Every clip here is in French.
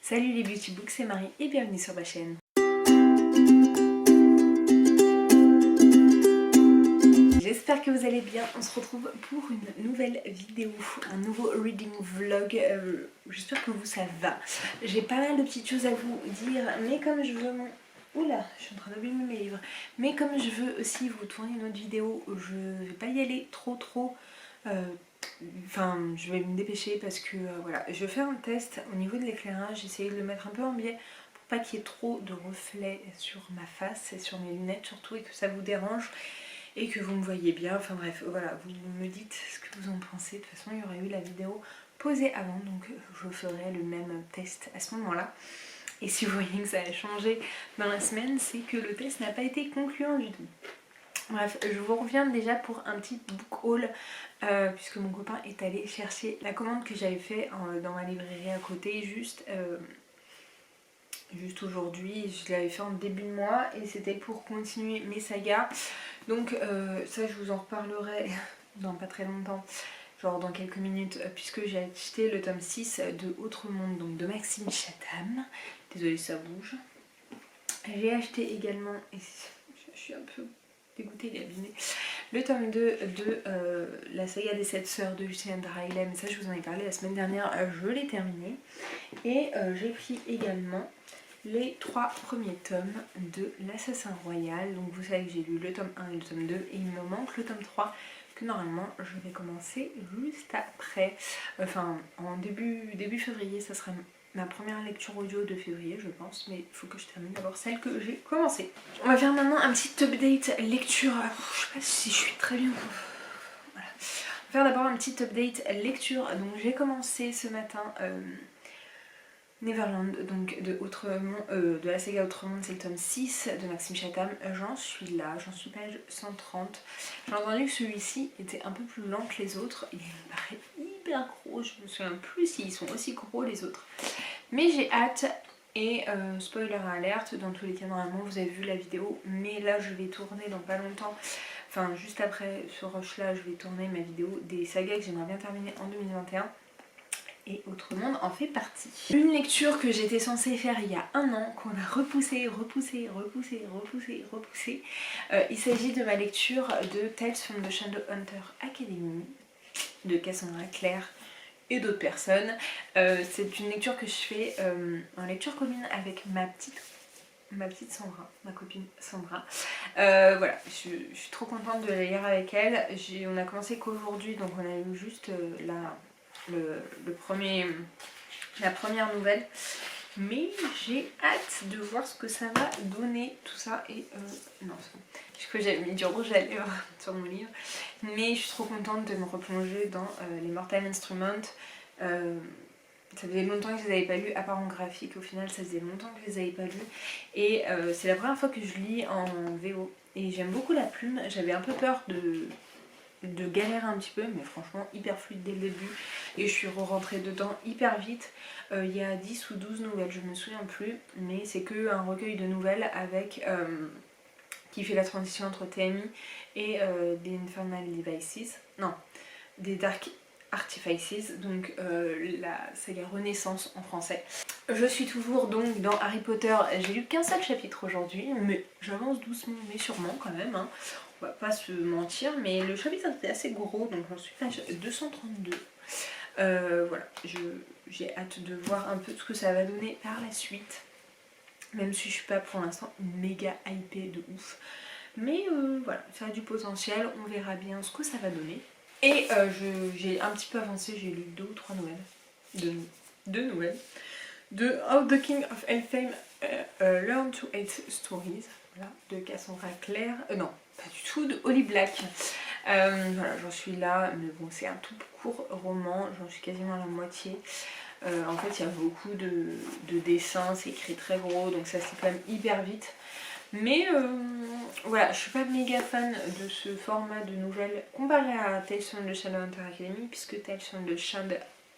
Salut les Beauty Books, c'est Marie et bienvenue sur ma chaîne. J'espère que vous allez bien, on se retrouve pour une nouvelle vidéo, un nouveau reading vlog, j'espère que vous ça va. J'ai pas mal de petites choses à vous dire, mais comme je veux mon... Oula, je suis en train d'abîmer mes livres. Mais comme je veux aussi vous tourner une autre vidéo, je vais pas y aller trop. Enfin, je vais me dépêcher parce que voilà, je vais faire un test au niveau de l'éclairage, j'essaye de le mettre un peu en biais pour pas qu'il y ait trop de reflets sur ma face et sur mes lunettes surtout et que ça vous dérange et que vous me voyez bien. Enfin bref, voilà, vous me dites ce que vous en pensez. De toute façon, il y aurait eu la vidéo posée avant, donc je ferai le même test à ce moment-là. Et si vous voyez que ça a changé dans la semaine, c'est que le test n'a pas été concluant du tout. Bref, je vous reviens déjà pour un petit book haul puisque mon copain est allé chercher la commande que j'avais fait dans ma librairie à côté juste aujourd'hui. Je l'avais fait en début de mois et c'était pour continuer mes sagas. Donc ça je vous en reparlerai dans pas très longtemps, genre dans quelques minutes, puisque j'ai acheté le tome 6 de Autre Monde, donc de Maxime Chatham. Désolée ça bouge. J'ai acheté également, et je suis un peu dégoûtée, il est abîmé, le tome 2 de la saga des 7 sœurs de Lucinda Riley, mais ça je vous en ai parlé la semaine dernière, je l'ai terminé. Et j'ai pris également les 3 premiers tomes de l'Assassin Royal. Donc vous savez que j'ai lu le tome 1 et le tome 2 et il me manque le tome 3 que normalement je vais commencer juste après. Enfin en début février, ça sera ma première lecture audio de février je pense, mais il faut que je termine d'abord celle que j'ai commencée. On va faire maintenant un petit update lecture. Je sais pas si je suis très bien. Voilà. On va faire d'abord un petit update lecture. Donc j'ai commencé ce matin Neverland, donc de la saga Autre Monde, c'est le tome 6 de Maxime Chatham. J'en suis là, j'en suis page 130. J'ai entendu que celui-ci était un peu plus lent que les autres. Il me paraît hyper gros, je me souviens plus s'ils sont aussi gros les autres. Mais j'ai hâte et spoiler alerte, dans tous les cas normalement vous avez vu la vidéo, mais là je vais tourner dans pas longtemps. Enfin juste après ce rush là je vais tourner ma vidéo des sagas que j'aimerais bien terminer en 2021. Et Autre Monde en fait partie. Une lecture que j'étais censée faire il y a un an, qu'on a repoussée. Il s'agit de ma lecture de Tales from the Shadowhunter Academy de Cassandra Clare et d'autres personnes. C'est une lecture que je fais en lecture commune avec ma petite Sandra, ma copine Sandra. Voilà, je suis trop contente de la lire avec elle. On a commencé qu'aujourd'hui, donc on a eu juste la première nouvelle, mais j'ai hâte de voir ce que ça va donner tout ça. Et non, je crois que j'avais mis du rouge à lèvres sur mon livre, mais je suis trop contente de me replonger dans les Mortal Instruments. Ça faisait longtemps que je les avais pas lus, à part en graphique. Au final ça faisait longtemps que je les avais pas lus et c'est la première fois que je lis en VO et j'aime beaucoup la plume. J'avais un peu peur de galérer un petit peu, mais franchement hyper fluide dès le début et je suis rentrée dedans hyper vite. Il y a 10 ou 12 nouvelles, je me souviens plus, mais c'est que un recueil de nouvelles avec qui fait la transition entre TMI et des Infernal Devices, non, des Dark Artifices, donc la saga Renaissance en français. Je suis toujours donc dans Harry Potter, j'ai lu qu'un seul chapitre aujourd'hui, mais j'avance doucement mais sûrement quand même, hein. On va pas se mentir, mais le chapitre était assez gros, donc j'en suis page 232. Voilà, j'ai hâte de voir un peu ce que ça va donner par la suite, même si je suis pas pour l'instant méga hypée de ouf. Mais voilà, ça a du potentiel, on verra bien ce que ça va donner. Et j'ai un petit peu avancé, j'ai lu 2 ou 3 nouvelles, deux nouvelles, de How the King of Elfhame Learned to Hate Stories, voilà, de Cassandra Clare, non, pas du tout, de Holly Black. Voilà, j'en suis là, mais bon, c'est un tout court roman, j'en suis quasiment à la moitié. En fait, il y a beaucoup de dessins, c'est écrit très gros, donc ça se lit quand même hyper vite. Mais voilà, je suis pas méga fan de ce format de nouvelles comparé à Tales from the Shadowhunter Academy, puisque Tales from the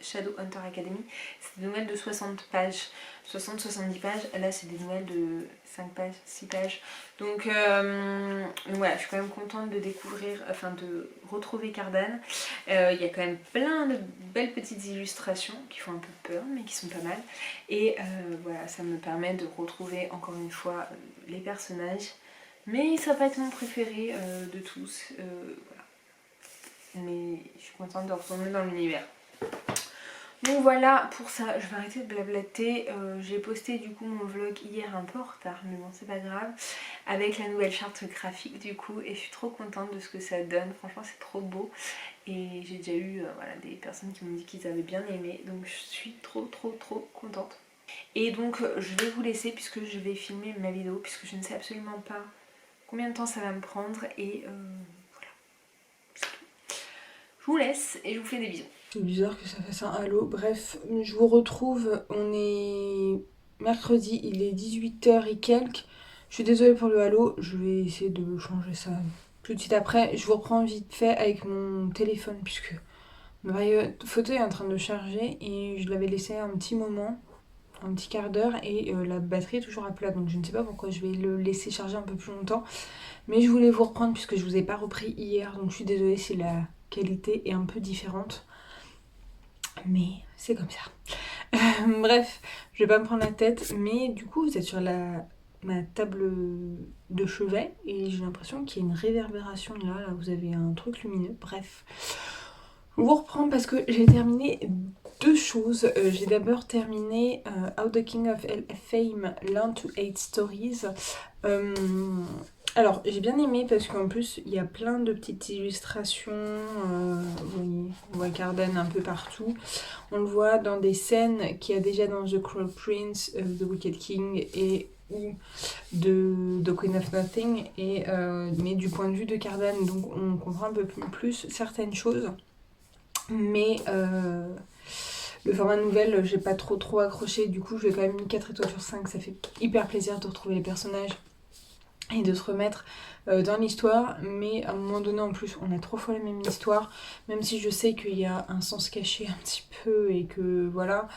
Shadowhunter Academy. C'est des nouvelles de 60 pages, 60-70 pages. Là, c'est des nouvelles de 5 pages, 6 pages. Donc voilà, je suis quand même contente de découvrir, enfin de retrouver Cardan. Il y a quand même plein de belles petites illustrations qui font un peu peur, mais qui sont pas mal. Et voilà, ça me permet de retrouver encore une fois les personnages. Mais ça va pas être mon préféré de tous. Voilà. Mais je suis contente de retourner dans l'univers. Donc voilà pour ça, je vais arrêter de blablater. J'ai posté du coup mon vlog hier un peu en retard, mais bon c'est pas grave, avec la nouvelle charte graphique du coup, et je suis trop contente de ce que ça donne. Franchement c'est trop beau, et j'ai déjà eu voilà, des personnes qui m'ont dit qu'ils avaient bien aimé, donc je suis trop contente. Et donc je vais vous laisser puisque je vais filmer ma vidéo, puisque je ne sais absolument pas combien de temps ça va me prendre, et voilà. Je vous laisse et je vous fais des bisous. C'est bizarre que ça fasse un halo. Bref, je vous retrouve. On est mercredi, il est 18h et quelques. Je suis désolée pour le halo. Je vais essayer de changer ça tout de suite après. Je vous reprends vite fait avec mon téléphone puisque ma photo est en train de charger et je l'avais laissé un petit moment, un petit quart d'heure, et la batterie est toujours à plat. Donc je ne sais pas pourquoi je vais le laisser charger un peu plus longtemps. Mais je voulais vous reprendre puisque je vous ai pas repris hier. Donc je suis désolée si la qualité est un peu différente. Mais c'est comme ça. Bref, je vais pas me prendre la tête, mais du coup vous êtes sur ma table de chevet et j'ai l'impression qu'il y a une réverbération là, vous avez un truc lumineux. Bref, je vous reprends parce que j'ai terminé deux choses. J'ai d'abord terminé How the King of Fame Learned to Hate Stories. Alors, j'ai bien aimé parce qu'en plus, il y a plein de petites illustrations. Vous voyez, on voit Cardan un peu partout. On le voit dans des scènes qu'il y a déjà dans The Cruel Prince, The Wicked King et ou de The Queen of Nothing, et, mais du point de vue de Cardan. Donc, on comprend un peu plus certaines choses. Mais le format nouvelle, j'ai pas trop accroché. Du coup, je vais quand même mis 4 étoiles sur 5. Ça fait hyper plaisir de retrouver les personnages et de se remettre dans l'histoire, mais à un moment donné en plus on a 3 fois la même histoire, même si je sais qu'il y a un sens caché un petit peu et que voilà,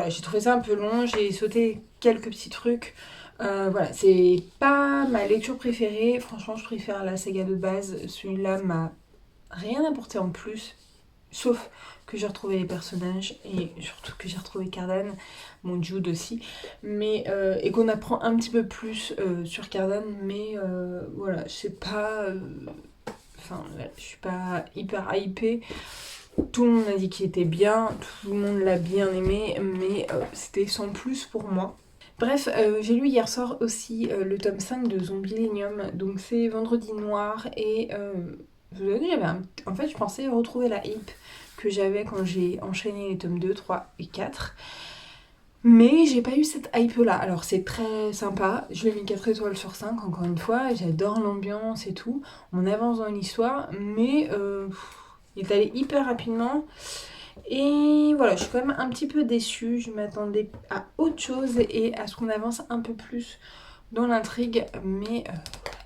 j'ai trouvé ça un peu long, j'ai sauté quelques petits trucs. Voilà, c'est pas ma lecture préférée, franchement je préfère la saga de base, celui-là m'a rien apporté en plus, sauf que j'ai retrouvé les personnages et surtout que j'ai retrouvé Cardan, mon Jude aussi, mais et qu'on apprend un petit peu plus sur Cardan, mais voilà, je sais pas, enfin je suis pas hyper hypée. Tout le monde a dit qu'il était bien, tout le monde l'a bien aimé, mais c'était sans plus pour moi. Bref, j'ai lu hier soir aussi le tome 5 de Zombielenium, donc c'est Vendredi Noir, et je vous avoue, en fait je pensais retrouver la hype que j'avais quand j'ai enchaîné les tomes 2, 3 et 4. Mais j'ai pas eu cette hype là. Alors c'est très sympa, je lui ai mis 4 étoiles sur 5 encore une fois, j'adore l'ambiance et tout. On avance dans l'histoire, mais il est allé hyper rapidement. Et voilà, je suis quand même un petit peu déçue, je m'attendais à autre chose et à ce qu'on avance un peu plus dans l'intrigue, mais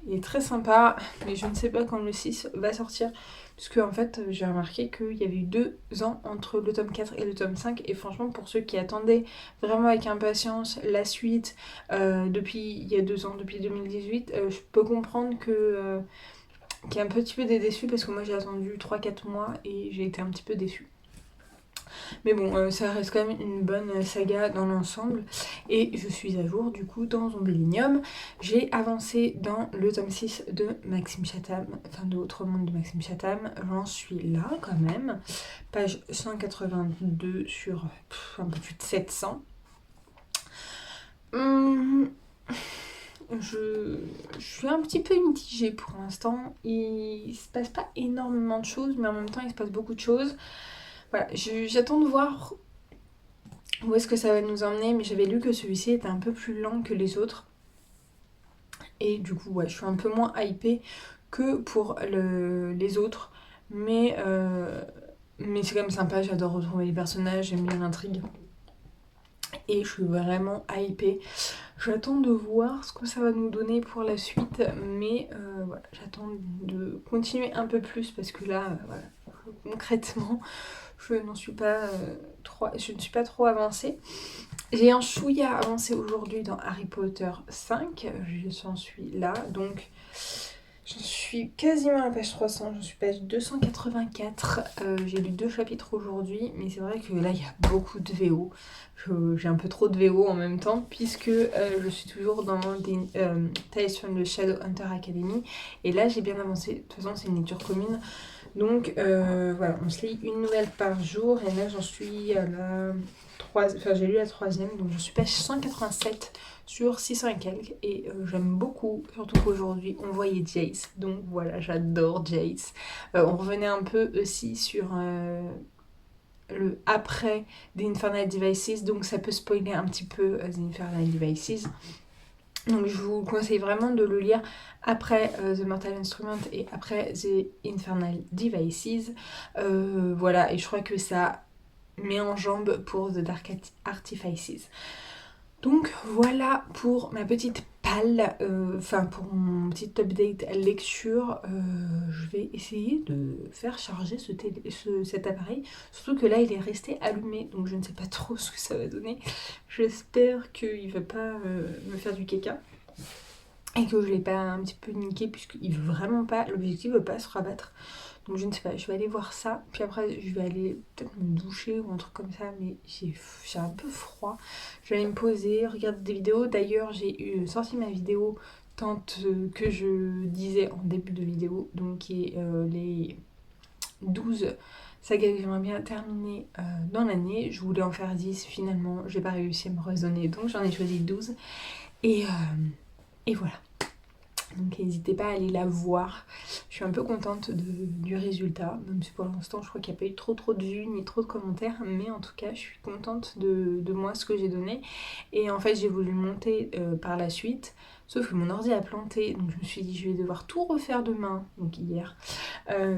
il est très sympa, mais je ne sais pas quand le 6 va sortir, puisque en fait j'ai remarqué qu'il y avait eu 2 ans entre le tome 4 et le tome 5, et franchement pour ceux qui attendaient vraiment avec impatience la suite depuis il y a 2 ans, depuis 2018, je peux comprendre que qu'il y a un petit peu des déçus, parce que moi j'ai attendu 3-4 mois et j'ai été un petit peu déçue. Mais bon, ça reste quand même une bonne saga dans l'ensemble. Et je suis à jour du coup dans Zombielenium. J'ai avancé dans le tome 6 de Maxime Chatham, enfin de Autre Monde de Maxime Chatham. J'en suis là quand même. Page 182 sur un peu plus de 700. Je suis un petit peu mitigée pour l'instant. Il se passe pas énormément de choses, mais en même temps il se passe beaucoup de choses. Voilà, j'attends de voir où est-ce que ça va nous emmener, mais j'avais lu que celui-ci était un peu plus lent que les autres. Et du coup, ouais, je suis un peu moins hypée que pour les autres. Mais c'est quand même sympa, j'adore retrouver les personnages, j'aime bien l'intrigue. Et je suis vraiment hypée. J'attends de voir ce que ça va nous donner pour la suite, mais j'attends de continuer un peu plus parce que là, concrètement, je ne suis pas trop avancée. J'ai un chouïa avancé aujourd'hui dans Harry Potter 5, j'en suis là, donc j'en suis quasiment à la page 300, j'en suis page 284, j'ai lu 2 chapitres aujourd'hui, mais c'est vrai que là il y a beaucoup de VO, j'ai un peu trop de VO en même temps, puisque je suis toujours dans Tales from the Shadowhunter Academy, et là j'ai bien avancé, de toute façon c'est une lecture commune, donc voilà, on se lit une nouvelle par jour, et là j'en suis à la... Enfin, j'ai lu la 3e, donc je suis page 187 sur 600 et quelques. Et j'aime beaucoup, surtout qu'aujourd'hui on voyait Jace. Donc voilà, j'adore Jace. On revenait un peu aussi sur le après The Infernal Devices, donc ça peut spoiler un petit peu The Infernal Devices. Donc je vous conseille vraiment de le lire après The Mortal Instrument et après The Infernal Devices. Voilà, et je crois que ça met en jambe pour The Dark Artifices. Donc voilà pour ma petite palle, pour mon petit update lecture. Je vais essayer de faire charger cet appareil, surtout que là il est resté allumé, donc je ne sais pas trop ce que ça va donner. J'espère qu'il ne va pas me faire du caca et que je ne l'ai pas un petit peu niqué, puisqu'il veut vraiment pas, l'objectif veut pas se rabattre. Donc je ne sais pas, je vais aller voir ça. Puis après, je vais aller peut-être me doucher ou un truc comme ça. Mais j'ai un peu froid. Je vais aller me poser, regarder des vidéos. D'ailleurs, j'ai sorti ma vidéo tant que je disais en début de vidéo. Donc qui est les 12 sagas que j'aimerais bien terminer dans l'année. Je voulais en faire 10. Finalement, j'ai pas réussi à me raisonner. Donc j'en ai choisi 12. Et voilà. Donc n'hésitez pas à aller la voir. Je suis un peu contente du résultat, même si pour l'instant je crois qu'il n'y a pas eu trop de vues ni trop de commentaires, mais en tout cas je suis contente de moi, ce que j'ai donné. Et en fait j'ai voulu le monter par la suite, sauf que mon ordi a planté, donc je me suis dit je vais devoir tout refaire demain, donc hier.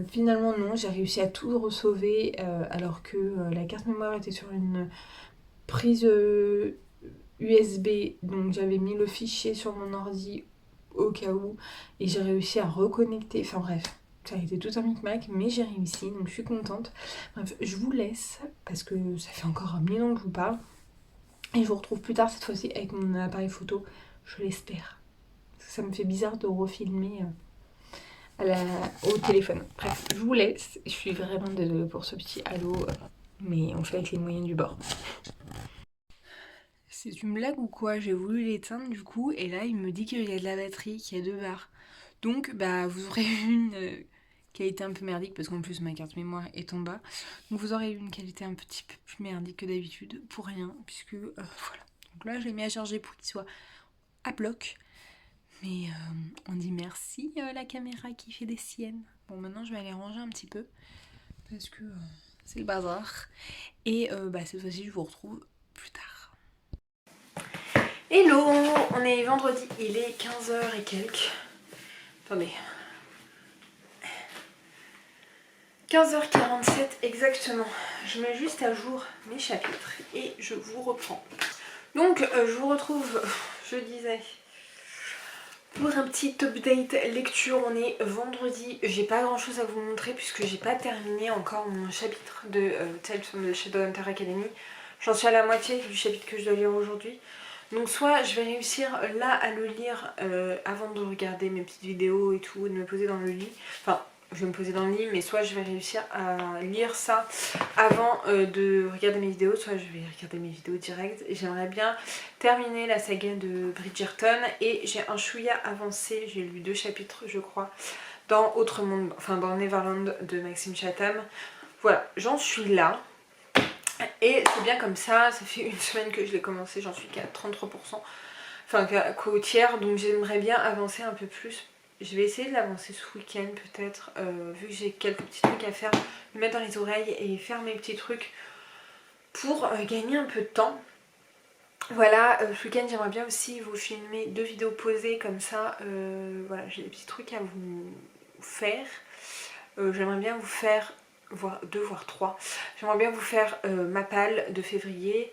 Finalement non, j'ai réussi à tout resauver alors que la carte mémoire était sur une prise USB, donc j'avais mis le fichier sur mon ordi au cas où, et j'ai réussi à reconnecter, enfin bref, ça a été tout un micmac, mais j'ai réussi, donc je suis contente. Bref, je vous laisse, parce que ça fait encore 1000 ans que je vous parle, et je vous retrouve plus tard, cette fois-ci, avec mon appareil photo, je l'espère. Ça me fait bizarre de refilmer au téléphone. Bref, je vous laisse, je suis vraiment désolée pour ce petit halo, mais on fait avec les moyens du bord. C'est une blague ou quoi? J'ai voulu l'éteindre du coup, et là il me dit qu'il y a de la batterie, qu'il y a 2 barres. Donc bah vous aurez une qualité un peu merdique, parce qu'en plus ma carte mémoire est en bas. Donc vous aurez une qualité un petit peu plus merdique que d'habitude, pour rien, puisque voilà. Donc là j'ai mis à charger pour qu'il soit à bloc. Mais on dit merci la caméra qui fait des siennes. Bon, maintenant je vais aller ranger un petit peu, parce que c'est le bazar. Et cette fois-ci je vous retrouve plus tard. Hello, on est vendredi, il est 15h et quelques. Attendez. 15h47 exactement. Je mets juste à jour mes chapitres et je vous reprends. Donc je vous retrouve, je disais, pour un petit update lecture. On est vendredi, j'ai pas grand chose à vous montrer puisque j'ai pas terminé encore mon chapitre de Tales from the Shadowhunter Academy. J'en suis à la moitié du chapitre que je dois lire aujourd'hui. Donc soit je vais réussir là à le lire avant de regarder mes petites vidéos et tout, de me poser dans le lit. Enfin, je vais me poser dans le lit, mais soit je vais réussir à lire ça avant de regarder mes vidéos, soit je vais regarder mes vidéos direct. Et j'aimerais bien terminer la saga de Bridgerton, et j'ai un chouïa avancé, j'ai lu 2 chapitres je crois, dans Autre Monde, enfin dans Neverland de Maxime Chatham. Voilà, j'en suis là. Et c'est bien comme ça fait une semaine que je l'ai commencé, j'en suis qu'à 33%, enfin qu'au tiers, donc j'aimerais bien avancer un peu plus. Je vais essayer de l'avancer ce week-end peut-être, vu que j'ai quelques petits trucs à faire, me mettre dans les oreilles et faire mes petits trucs pour gagner un peu de temps. Voilà, ce week-end j'aimerais bien aussi vous filmer 2 vidéos posées comme ça, voilà, j'ai des petits trucs à vous faire. J'aimerais bien vous faire, voire 2 voire 3, j'aimerais bien vous faire ma palle de février,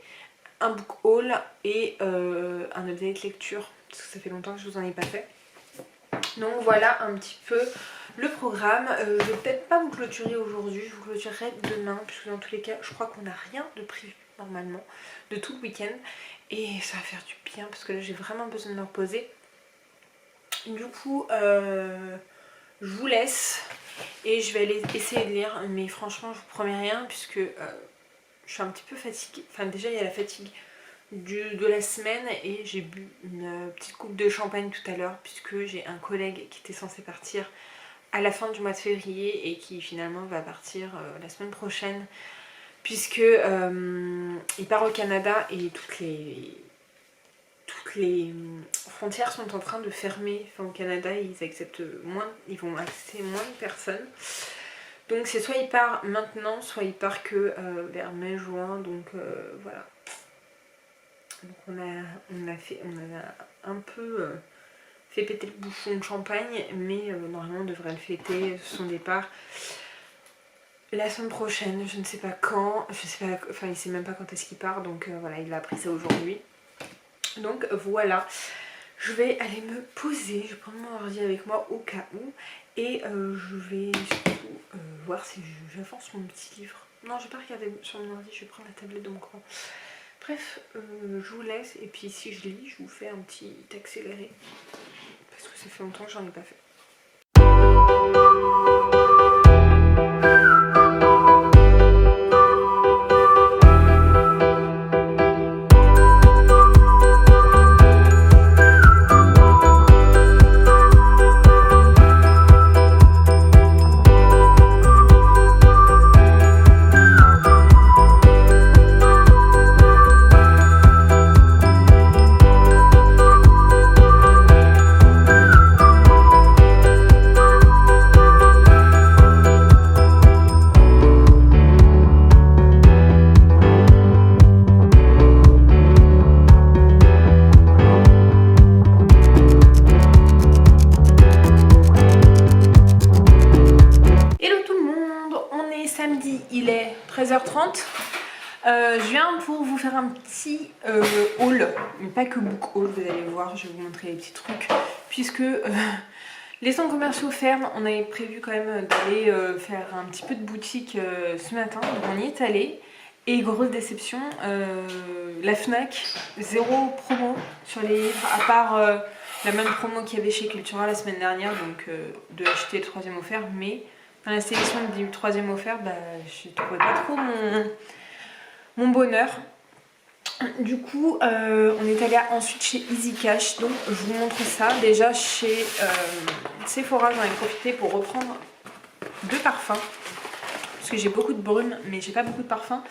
un book haul et un update lecture, parce que ça fait longtemps que je vous en ai pas fait. Donc voilà un petit peu le programme. Je vais peut-être pas vous clôturer aujourd'hui, je vous clôturerai demain, puisque dans tous les cas, je crois qu'on n'a rien de prévu normalement de tout le week-end. Et ça va faire du bien, parce que là j'ai vraiment besoin de me reposer. Du coup, je vous laisse et je vais aller essayer de lire, mais franchement je vous promets rien, puisque je suis un petit peu fatiguée. Enfin déjà il y a la fatigue de la semaine et j'ai bu une petite coupe de champagne tout à l'heure, puisque j'ai un collègue qui était censé partir à la fin du mois de février et qui finalement va partir la semaine prochaine, puisque il part au Canada et toutes les frontières sont en train de fermer. Enfin, au Canada ils vont accepter moins de personnes. Donc c'est soit il part maintenant, soit il part que vers mai-juin. Donc voilà. Donc on a un peu fait péter le bouchon de champagne, mais normalement on devrait le fêter son départ la semaine prochaine. Je ne sais pas quand, il sait même pas quand est-ce qu'il part, donc voilà, il a appris ça aujourd'hui. Donc voilà, je vais aller me poser, je vais prendre mon ordi avec moi au cas où, et je vais surtout voir si j'avance mon petit livre. Non, je vais pas regarder sur mon ordi, je vais prendre la tablette de mon coin. Bref, je vous laisse, et puis si je lis, je vous fais un petit accéléré, parce que ça fait longtemps que j'en ai pas fait. Il est 13h30. Je viens pour vous faire un petit haul, mais pas que book haul, vous allez voir, je vais vous montrer les petits trucs, puisque les centres commerciaux ferment. On avait prévu quand même d'aller faire un petit peu de boutique ce matin, donc on y est allé. Et grosse déception, la Fnac, zéro promo sur les livres, à part la même promo qu'il y avait chez Cultura la semaine dernière, donc de acheter le 3e offert, mais dans la sélection du 3e offert, je trouvais pas trop mon bonheur. Du coup, on est allé ensuite chez Easy Cash, donc je vous montre ça. Déjà chez Sephora, j'en ai profité pour reprendre 2 parfums, parce que j'ai beaucoup de brume, mais j'ai pas beaucoup de parfums.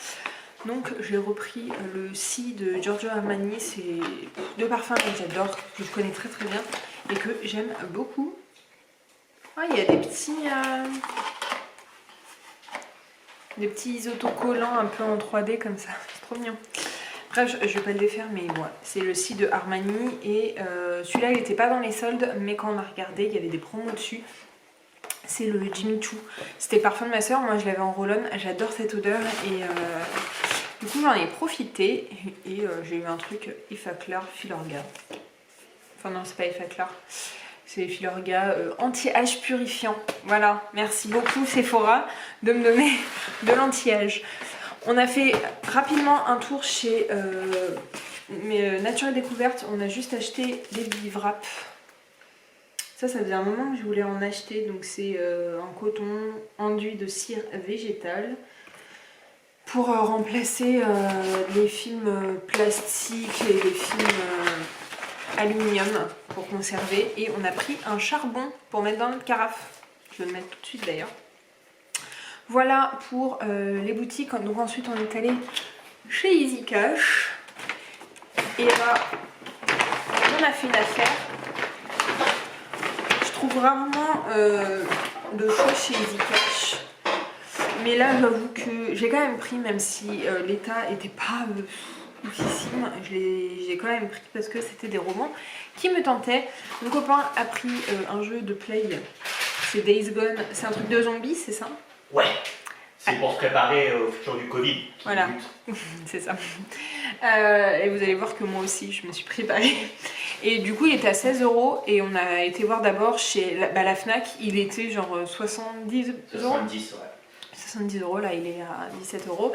Donc j'ai repris le Si de Giorgio Armani, c'est 2 parfums que j'adore, que je connais très très bien et que j'aime beaucoup. Ah, il y a des petits autocollants un peu en 3D comme ça, c'est trop mignon. Bref, je vais pas le défaire, mais voilà, c'est le Si de Armani et celui-là il était pas dans les soldes, mais quand on a regardé, il y avait des promos dessus. C'est le Jimmy Choo, c'était le parfum de ma soeur, moi je l'avais en roll-on, j'adore cette odeur et du coup j'en ai profité et j'ai eu un truc Effaclar Filorga. Enfin non, c'est pas Effaclar. C'est Filorga anti-âge purifiant. Voilà, merci beaucoup Sephora de me donner de l'anti-âge. On a fait rapidement un tour chez Nature et Découverte. On a juste acheté des Believe Wrap. Ça faisait un moment que je voulais en acheter. Donc c'est en coton enduit de cire végétale pour remplacer les films plastiques et les films aluminium pour conserver. Et on a pris un charbon pour mettre dans notre carafe. Je vais le mettre tout de suite d'ailleurs. Voilà pour les boutiques. Donc ensuite on est allé chez Easy Cash. Et là on a fait une affaire. Je trouve rarement de choses chez Easy Cash. Mais là j'avoue que j'ai quand même pris, même si l'état était pas oufissime, j'ai quand même pris parce que c'était des romans qui me tentaient. Mon copain a pris un jeu de play, c'est Days Gone, c'est un truc de zombies, c'est ça? Ouais, c'est pour se préparer au futur du Covid. Voilà, c'est ça. Et vous allez voir que moi aussi je me suis préparée. Et du coup il était à 16 € et on a été voir d'abord chez la Fnac, il était genre 70 €. 70, ouais. 70 €, là il est à 17 €.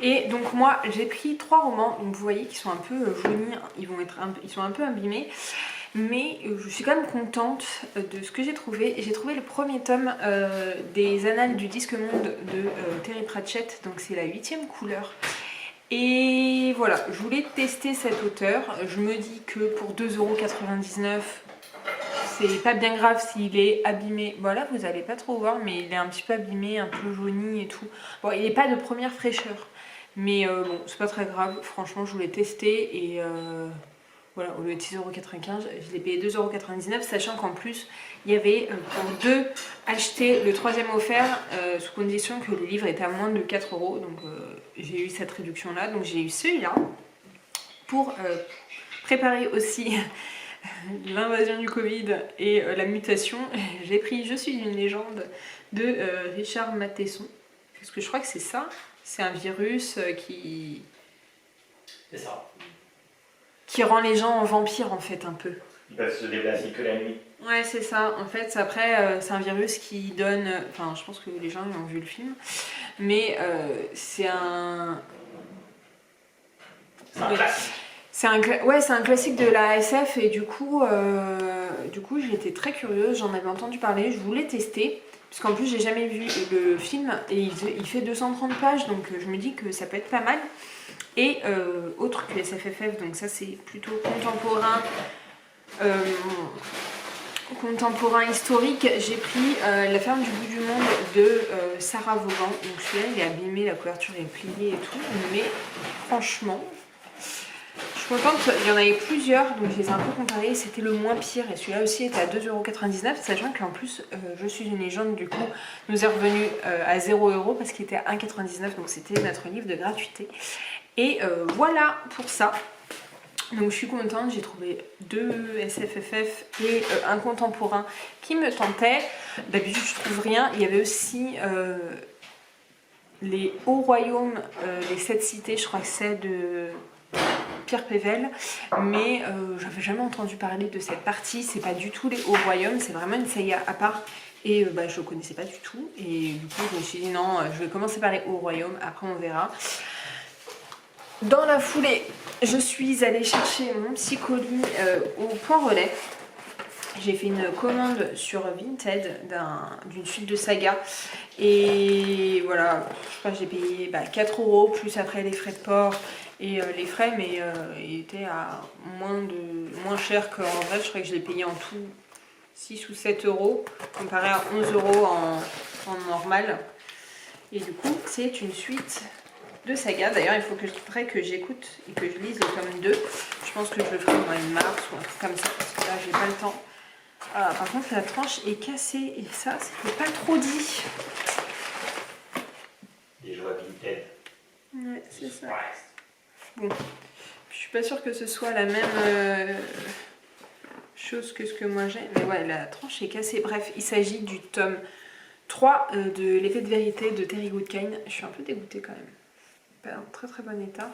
Et donc moi j'ai pris 3 romans, donc vous voyez qu'ils sont un peu jaunis, ils sont un peu abîmés. Mais je suis quand même contente de ce que j'ai trouvé. J'ai trouvé le premier tome des Annales du Disque Monde de Terry Pratchett, donc c'est la 8e couleur. Et voilà, je voulais tester cet auteur. Je me dis que pour 2,99 €, c'est pas bien grave s'il est abîmé. Voilà, vous allez pas trop voir, mais il est un petit peu abîmé, un peu jauni et tout. Bon, il n'est pas de première fraîcheur, mais bon, c'est pas très grave. Franchement, je voulais tester et voilà, au lieu de 6,95 €, je l'ai payé 2,99 €, sachant qu'en plus, il y avait pour 2 achetés le 3e offert, sous condition que le livre était à moins de 4 €. Donc j'ai eu cette réduction-là, donc j'ai eu celui-là. Pour préparer aussi l'invasion du Covid et la mutation, j'ai pris Je suis une légende de Richard Matheson. Parce que je crois que c'est ça, c'est un virus qui... C'est ça. Qui rend les gens vampires en fait un peu. Ils peuvent se déplacer que la nuit. Ouais, c'est ça. En fait, après, c'est un virus qui donne... Enfin, je pense que les gens ont vu le film. Mais c'est un... C'est un classique. C'est un classique de la SF et du coup j'étais très curieuse, j'en avais entendu parler, je voulais tester. Parce qu'en plus, j'ai jamais vu le film et il fait 230 pages, donc je me dis que ça peut être pas mal. Et autre que SFFF, donc ça c'est plutôt contemporain historique, j'ai pris La ferme du bout du monde de Sarah Vaughan. Donc celui-là il est abîmé, la couverture est pliée et tout, mais franchement, je suis contente. Il y en avait plusieurs, donc je les ai un peu comparés, c'était le moins pire. Et celui-là aussi était à 2,99 €, sachant qu'en plus, Je suis une légende, du coup, nous est revenu à 0 € parce qu'il était à 1,99 €, donc c'était notre livre de gratuité. Et voilà pour ça. Donc je suis contente, j'ai trouvé 2 SFFF et un contemporain qui me tentait. D'habitude je trouve rien. Il y avait aussi les Hauts Royaumes, les 7 cités, je crois que c'est de Pierre Pével. Mais j'avais jamais entendu parler de cette partie. C'est pas du tout les Hauts Royaumes, c'est vraiment une saga à part. Et je ne connaissais pas du tout. Et du coup je me suis dit non, je vais commencer par les Hauts Royaumes, après on verra. Dans la foulée, je suis allée chercher mon petit colis au Point Relais. J'ai fait une commande sur Vinted d'une suite de sagas. Et voilà, je crois que j'ai payé 4 € plus après les frais de port et les frais, mais il était à moins cher qu'en vrai. Je crois que je l'ai payé en tout 6 ou 7 € comparé à 11 € en normal. Et du coup, c'est une suite de saga. D'ailleurs, il faudrait que j'écoute et que je lise le tome 2. Je pense que je le ferai au mois de mars ou un truc comme ça, parce que là, j'ai pas le temps. Ah, par contre, la tranche est cassée et ça, c'était pas trop dit. Les joies Vinted. Ouais, c'est ça. Bon, je suis pas sûre que ce soit la même chose que ce que moi j'ai. Mais ouais, la tranche est cassée. Bref, il s'agit du tome 3 de L'épée de vérité de Terry Goodkind. Je suis un peu dégoûtée quand même. Pas en très très bon état.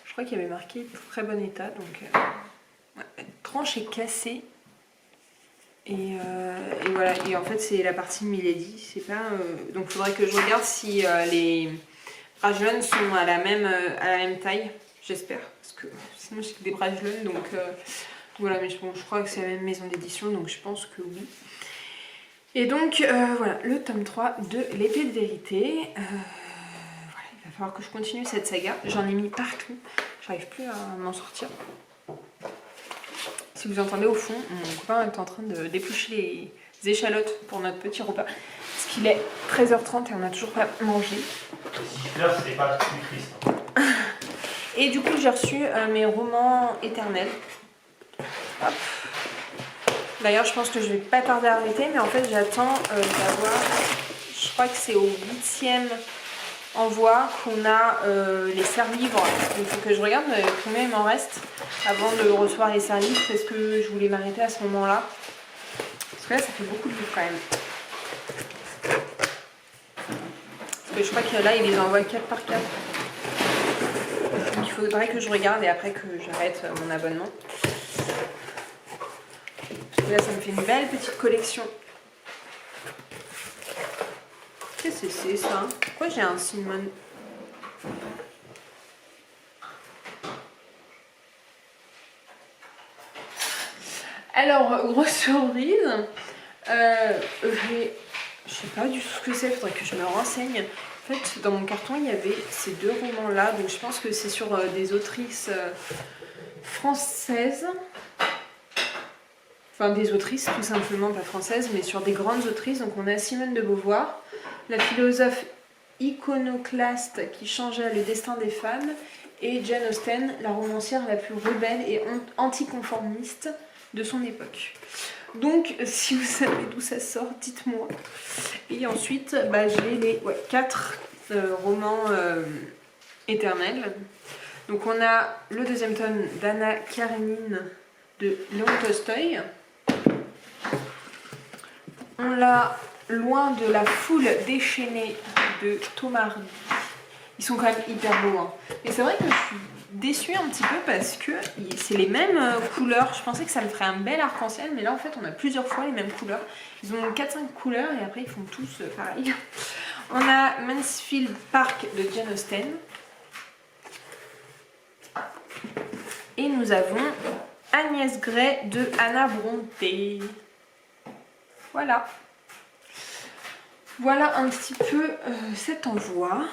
Je crois qu'il y avait marqué très bon état, donc ouais, la tranche est cassée. Et voilà, et en fait c'est la partie Milady, c'est pas... donc il faudrait que je regarde si les Brajlon sont à la même taille, j'espère, parce que sinon j'ai des Brajlon, donc voilà, mais bon, je crois que c'est la même maison d'édition, donc je pense que oui. Et donc voilà, le tome 3 de L'épée de vérité. Voilà, il va falloir que je continue cette saga, j'en ai mis partout, j'arrive plus à m'en sortir. Si vous entendez au fond, mon copain est en train de d'éplucher les échalotes pour notre petit repas. Parce qu'il est 13h30 et on n'a toujours pas mangé. Les siffleurs, c'est pas plus triste. Et du coup, j'ai reçu mes romans éternels. Hop. D'ailleurs, je pense que je vais pas tarder à arrêter, mais en fait, j'attends d'avoir... Je crois que c'est au 8e envoi qu'on a les serre-livres. Il faut que je regarde combien il m'en reste avant de recevoir les serre-livres, parce que je voulais m'arrêter à ce moment-là. Parce que là, ça fait beaucoup de livres quand même. Parce que je crois que là, il les envoie 4 par 4. Donc il faudrait que je regarde et après que j'arrête mon abonnement. Parce que là, ça me fait une belle petite collection. Qu'est-ce que c'est ça? Pourquoi j'ai un cinnamon? Alors, grosse surprise, je sais pas du tout ce que c'est, faudrait que je me renseigne. En fait, dans mon carton, il y avait ces deux romans-là, donc je pense que c'est sur des autrices françaises. Enfin, des autrices, tout simplement, pas françaises, mais sur des grandes autrices. Donc on a Simone de Beauvoir, la philosophe iconoclaste qui changea le destin des femmes, et Jane Austen, la romancière la plus rebelle et anticonformiste de son époque. Donc, si vous savez d'où ça sort, dites-moi. Et ensuite, j'ai les 4 romans éternels. Donc, on a le deuxième tome d'Anna Karénine de Léon Tolstoï. On l'a Loin de la foule déchaînée de Thomas Hardy. Ils sont quand même hyper beaux. Hein. Et c'est vrai que je suis déçue un petit peu parce que c'est les mêmes couleurs. Je pensais que ça me ferait un bel arc-en-ciel, mais là en fait on a plusieurs fois les mêmes couleurs. Ils ont 4-5 couleurs et après ils font tous pareil. On a Mansfield Park de Jane Austen. Et nous avons Agnès Gray de Anna Brontë. Voilà. Voilà un petit peu cet envoi.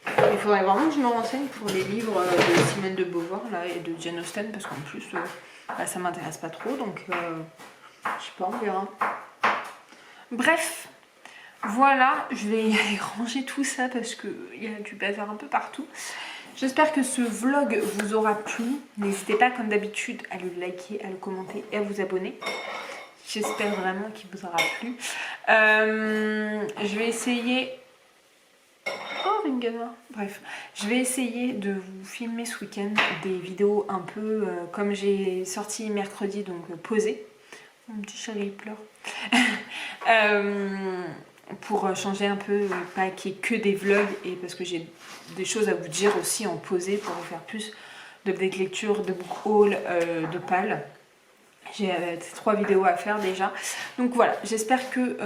Il faudrait vraiment que je me renseigne pour les livres de Simone de Beauvoir là, et de Jane Austen parce qu'en plus ça m'intéresse pas trop donc je sais pas, on verra. Bref, voilà, je vais y aller ranger tout ça parce qu'il y a du bazar un peu partout. J'espère que ce vlog vous aura plu. N'hésitez pas comme d'habitude à le liker, à le commenter et à vous abonner. J'espère vraiment qu'il vous aura plu. Je vais essayer... Oh, Ringana. Bref, je vais essayer de vous filmer ce week-end des vidéos un peu comme j'ai sorti mercredi, donc posées. Mon petit chéri il pleure. Pour changer un peu, pas qu'il y ait que des vlogs, et parce que j'ai des choses à vous dire aussi en posé pour vous faire plus d'update lecture, de book haul, de pal. J'ai 3 vidéos à faire déjà. Donc voilà, j'espère que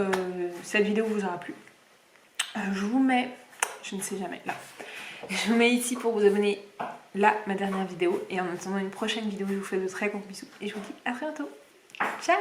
cette vidéo vous aura plu. Je vous mets, je ne sais jamais, là. Je vous mets ici pour vous abonner, là, ma dernière vidéo. Et en attendant une prochaine vidéo, je vous fais de très gros bisous. Et je vous dis à très bientôt. Ciao!